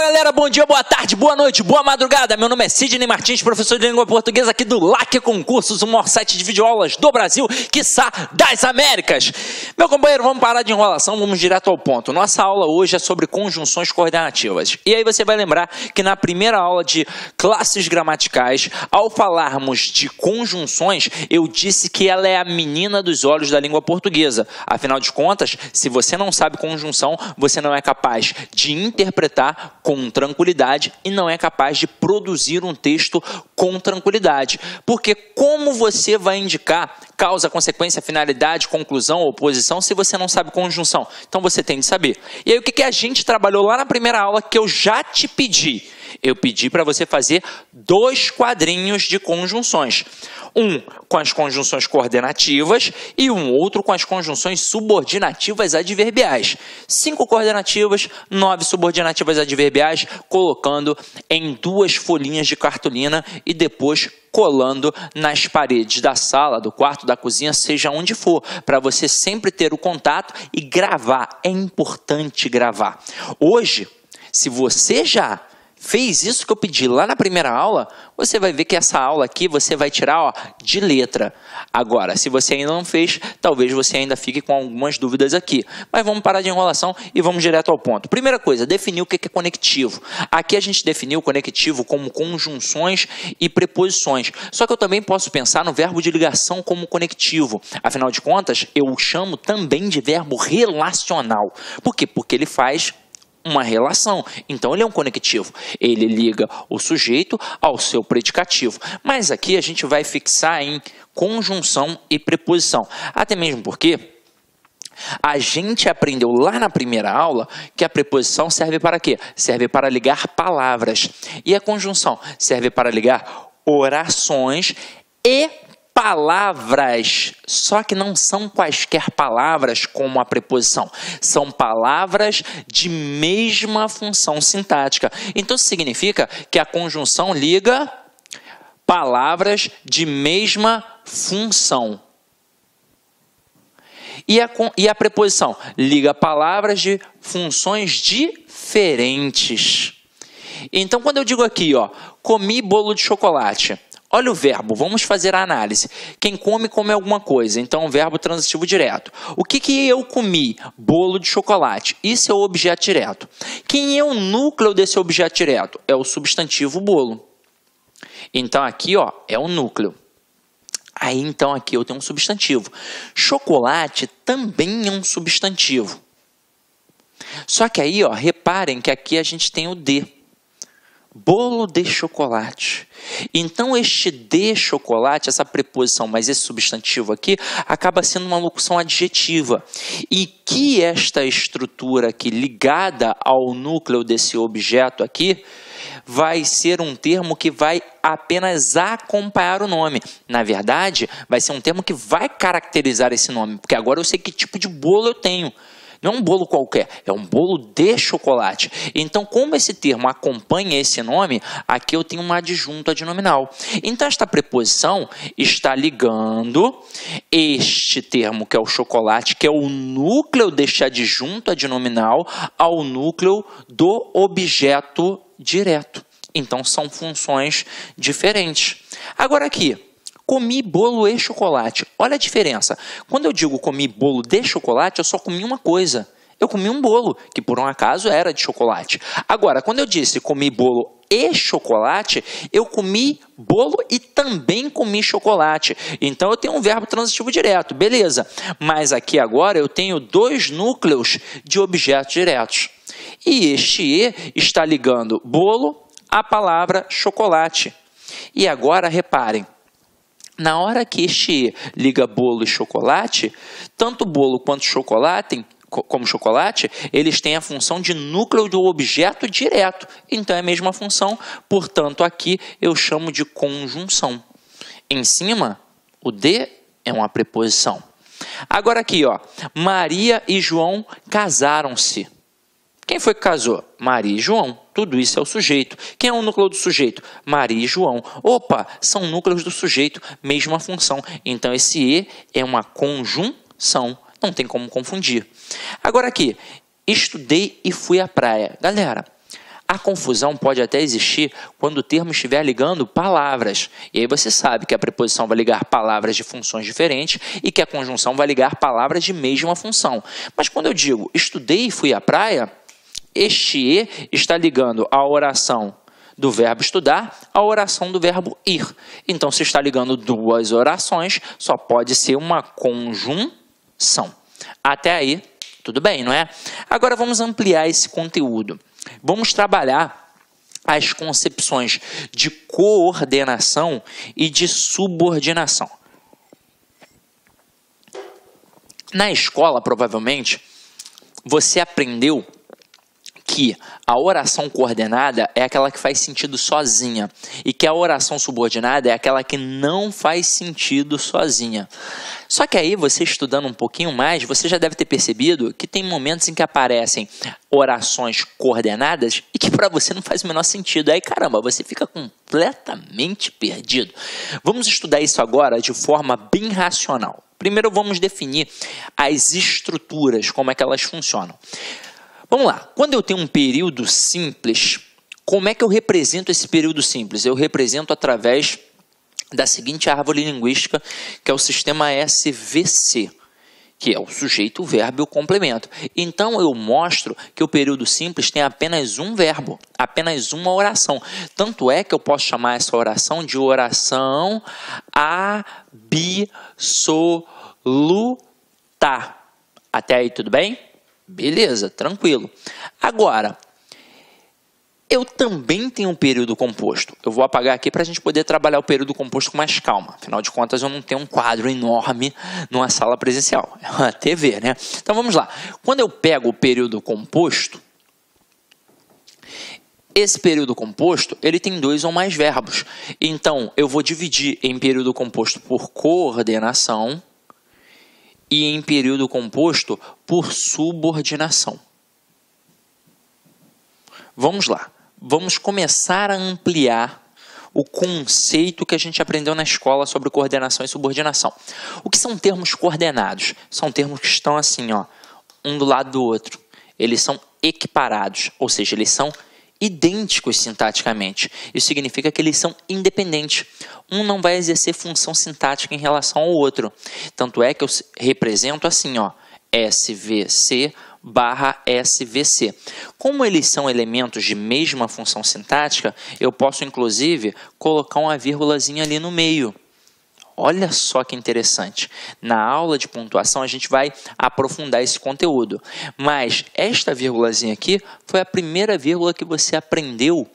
galera, bom dia, boa tarde, boa noite, boa madrugada. Meu nome é Sidney Martins, professor de língua portuguesa aqui do LAC Concursos, o maior site de videoaulas do Brasil, quiçá das Américas. Meu companheiro, vamos parar de enrolação, vamos direto ao ponto. Nossa aula hoje é sobre conjunções coordenativas. E aí você vai lembrar que na primeira aula de classes gramaticais, ao falarmos de conjunções, eu disse que ela é a menina dos olhos da língua portuguesa. Afinal de contas, se você não sabe conjunção, você não é capaz de interpretar com tranquilidade e não é capaz de produzir um texto com tranquilidade. Porque como você vai indicar causa, consequência, finalidade, conclusão, oposição, se você não sabe conjunção? Então você tem de saber. E aí o que a gente trabalhou lá na primeira aula que eu já te pedi? Eu pedi para você fazer 2 quadrinhos de conjunções. Um com as conjunções coordenativas e um outro com as conjunções subordinativas adverbiais. 5 coordenativas, 9 subordinativas adverbiais, colocando em 2 folhinhas de cartolina e depois colando nas paredes da sala, do quarto, da cozinha, seja onde for, para você sempre ter o contato e gravar. É importante gravar. Hoje, se você já fez isso que eu pedi lá na primeira aula, você vai ver que essa aula aqui você vai tirar de letra. Agora, se você ainda não fez, talvez você ainda fique com algumas dúvidas aqui. Mas vamos parar de enrolação e vamos direto ao ponto. Primeira coisa, definir o que é conectivo. Aqui a gente definiu o conectivo como conjunções e preposições. Só que eu também posso pensar no verbo de ligação como conectivo. Afinal de contas, eu o chamo também de verbo relacional. Por quê? Porque ele faz uma relação, então ele é um conectivo, ele liga o sujeito ao seu predicativo, mas aqui a gente vai fixar em conjunção e preposição, até mesmo porque a gente aprendeu lá na primeira aula que a preposição serve para quê? Serve para ligar palavras, e a conjunção serve para ligar orações e palavras, só que não são quaisquer palavras como a preposição, são palavras de mesma função sintática. Então isso significa que a conjunção liga palavras de mesma função. E a preposição liga palavras de funções diferentes. Então quando eu digo aqui, ó, comi bolo de chocolate, olha o verbo, vamos fazer a análise. Quem come, come alguma coisa. Então, verbo transitivo direto. O que eu comi? Bolo de chocolate. Isso é o objeto direto. Quem é o núcleo desse objeto direto? É o substantivo bolo. Então, aqui ó, é o núcleo. Aí, então, aqui eu tenho um substantivo. Chocolate também é um substantivo. Só que aí, ó, reparem que aqui a gente tem o de. Bolo de chocolate. Então, este de chocolate, essa preposição, mas esse substantivo aqui, acaba sendo uma locução adjetiva. E que esta estrutura aqui, ligada ao núcleo desse objeto aqui, vai ser um termo que vai apenas acompanhar o nome. Na verdade, vai ser um termo que vai caracterizar esse nome, porque agora eu sei que tipo de bolo eu tenho. Não é um bolo qualquer, é um bolo de chocolate. Então, como esse termo acompanha esse nome, aqui eu tenho uma adjunto adnominal. Então, esta preposição está ligando este termo, que é o chocolate, que é o núcleo deste adjunto adnominal, ao núcleo do objeto direto. Então, são funções diferentes. Agora aqui, comi bolo e chocolate. Olha a diferença. Quando eu digo comi bolo de chocolate, eu só comi uma coisa. Eu comi um bolo, que por um acaso era de chocolate. Agora, quando eu disse comi bolo e chocolate, eu comi bolo e também comi chocolate. Então, eu tenho um verbo transitivo direto, beleza. Mas aqui agora eu tenho 2 núcleos de objetos diretos. E este e está ligando bolo à palavra chocolate. E agora, reparem, na hora que este liga bolo e chocolate, tanto bolo quanto chocolate, eles têm a função de núcleo do objeto direto. Então é a mesma função, portanto aqui eu chamo de conjunção. Em cima, o de é uma preposição. Agora aqui, ó, Maria e João casaram-se. Quem foi que casou? Maria e João. Tudo isso é o sujeito. Quem é o núcleo do sujeito? Maria e João. Opa, são núcleos do sujeito, mesma função. Então, esse e é uma conjunção. Não tem como confundir. Agora aqui, estudei e fui à praia. Galera, A confusão pode até existir quando o termo estiver ligando palavras. E aí você sabe que a preposição vai ligar palavras de funções diferentes e que a conjunção vai ligar palavras de mesma função. Mas quando eu digo estudei e fui à praia, este e está ligando a oração do verbo estudar à oração do verbo ir. Então, se está ligando duas orações, só pode ser uma conjunção. Até aí, tudo bem, não é? Agora vamos ampliar esse conteúdo. Vamos trabalhar as concepções de coordenação e de subordinação. Na escola, provavelmente, você aprendeu que a oração coordenada é aquela que faz sentido sozinha e que a oração subordinada é aquela que não faz sentido sozinha. Só que aí, você estudando um pouquinho mais, você já deve ter percebido que tem momentos em que aparecem orações coordenadas e que para você não faz o menor sentido. Aí, caramba, você fica completamente perdido. Vamos estudar isso agora de forma bem racional. Primeiro, vamos definir as estruturas, como é que elas funcionam. Vamos lá, quando eu tenho um período simples, como é que eu represento esse período simples? Eu represento através da seguinte árvore linguística, que é o sistema SVC, que é o sujeito, o verbo e o complemento. Então, eu mostro que o período simples tem apenas um verbo, apenas uma oração. Tanto é que eu posso chamar essa oração de oração absoluta. Até aí, tudo bem? Beleza, tranquilo. Agora, eu também tenho um período composto. Eu vou apagar aqui para a gente poder trabalhar o período composto com mais calma. Afinal de contas, eu não tenho um quadro enorme numa sala presencial. É uma TV, né? Então, vamos lá. Quando eu pego o período composto, esse período composto, ele tem dois ou mais verbos. Então, eu vou dividir em período composto por coordenação e em período composto por subordinação. Vamos lá. Vamos começar a ampliar o conceito que a gente aprendeu na escola sobre coordenação e subordinação. O que são termos coordenados? São termos que estão assim, ó, um do lado do outro. Eles são equiparados, ou seja, eles são idênticos sintaticamente. Isso significa que eles são independentes. Um não vai exercer função sintática em relação ao outro. Tanto é que eu represento assim, ó, SVC barra SVC. Como eles são elementos de mesma função sintática, eu posso, inclusive, colocar uma vírgulazinha ali no meio. Olha só que interessante. Na aula de pontuação, a gente vai aprofundar esse conteúdo. Mas esta vírgulazinha aqui foi a primeira vírgula que você aprendeu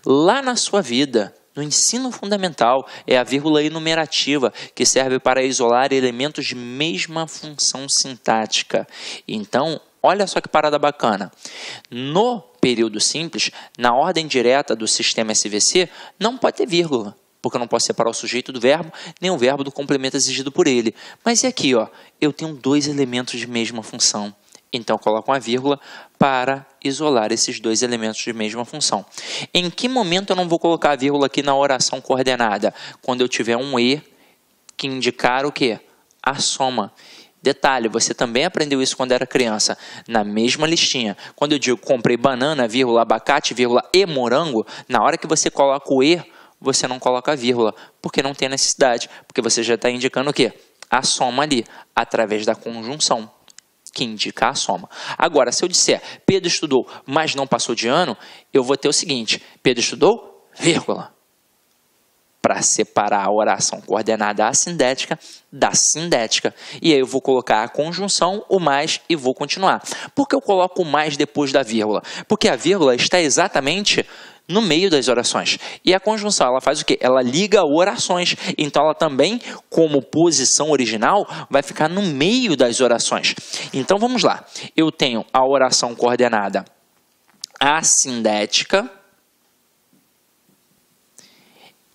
lá na sua vida. No ensino fundamental, é a vírgula enumerativa, que serve para isolar elementos de mesma função sintática. Então, olha só que parada bacana. No período simples, na ordem direta do sistema SVC, não pode ter vírgula, porque eu não posso separar o sujeito do verbo, nem o verbo do complemento exigido por ele. Mas e aqui, ó, eu tenho dois elementos de mesma função. Então, eu coloco uma vírgula para isolar esses dois elementos de mesma função. Em que momento eu não vou colocar a vírgula aqui na oração coordenada? Quando eu tiver um E que indicar o quê? A soma. Detalhe, você também aprendeu isso quando era criança, na mesma listinha. Quando eu digo comprei banana, vírgula, abacate, vírgula, e morango, na hora que você coloca o E, você não coloca a vírgula, porque não tem necessidade, porque você já está indicando o quê? A soma ali, através da conjunção, que indica a soma. Agora, se eu disser Pedro estudou, mas não passou de ano, eu vou ter o seguinte, Pedro estudou, vírgula, para separar a oração coordenada assindética da sindética. E aí eu vou colocar a conjunção, o mais, e vou continuar. Por que eu coloco o mais depois da vírgula? Porque a vírgula está exatamente no meio das orações. E a conjunção, ela faz o quê? Ela liga orações. Então, ela também, como posição original, vai ficar no meio das orações. Então, vamos lá. Eu tenho a oração coordenada assindética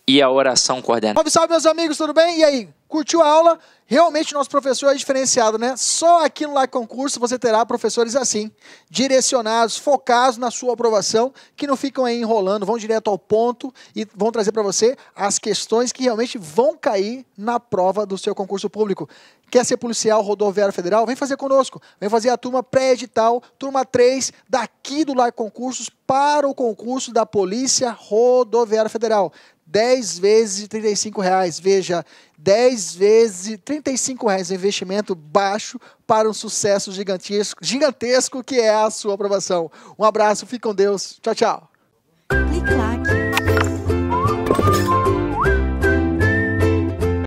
E a oração coordenada. Salve, salve, meus amigos, tudo bem? E aí, curtiu a aula? Realmente nosso professor é diferenciado, né? Só aqui no Like Concurso você terá professores assim, direcionados, focados na sua aprovação, que não ficam aí enrolando, vão direto ao ponto e vão trazer para você as questões que realmente vão cair na prova do seu concurso público. Quer ser policial rodoviário federal? Vem fazer conosco. Vem fazer a turma pré-edital, turma 3, daqui do Like Concursos para o concurso da Polícia Rodoviária Federal. 10 vezes de R$35. Veja, 10 vezes de R$35. Investimento baixo para um sucesso gigantesco que é a sua aprovação. Um abraço, fique com Deus. Tchau, tchau. Clique like.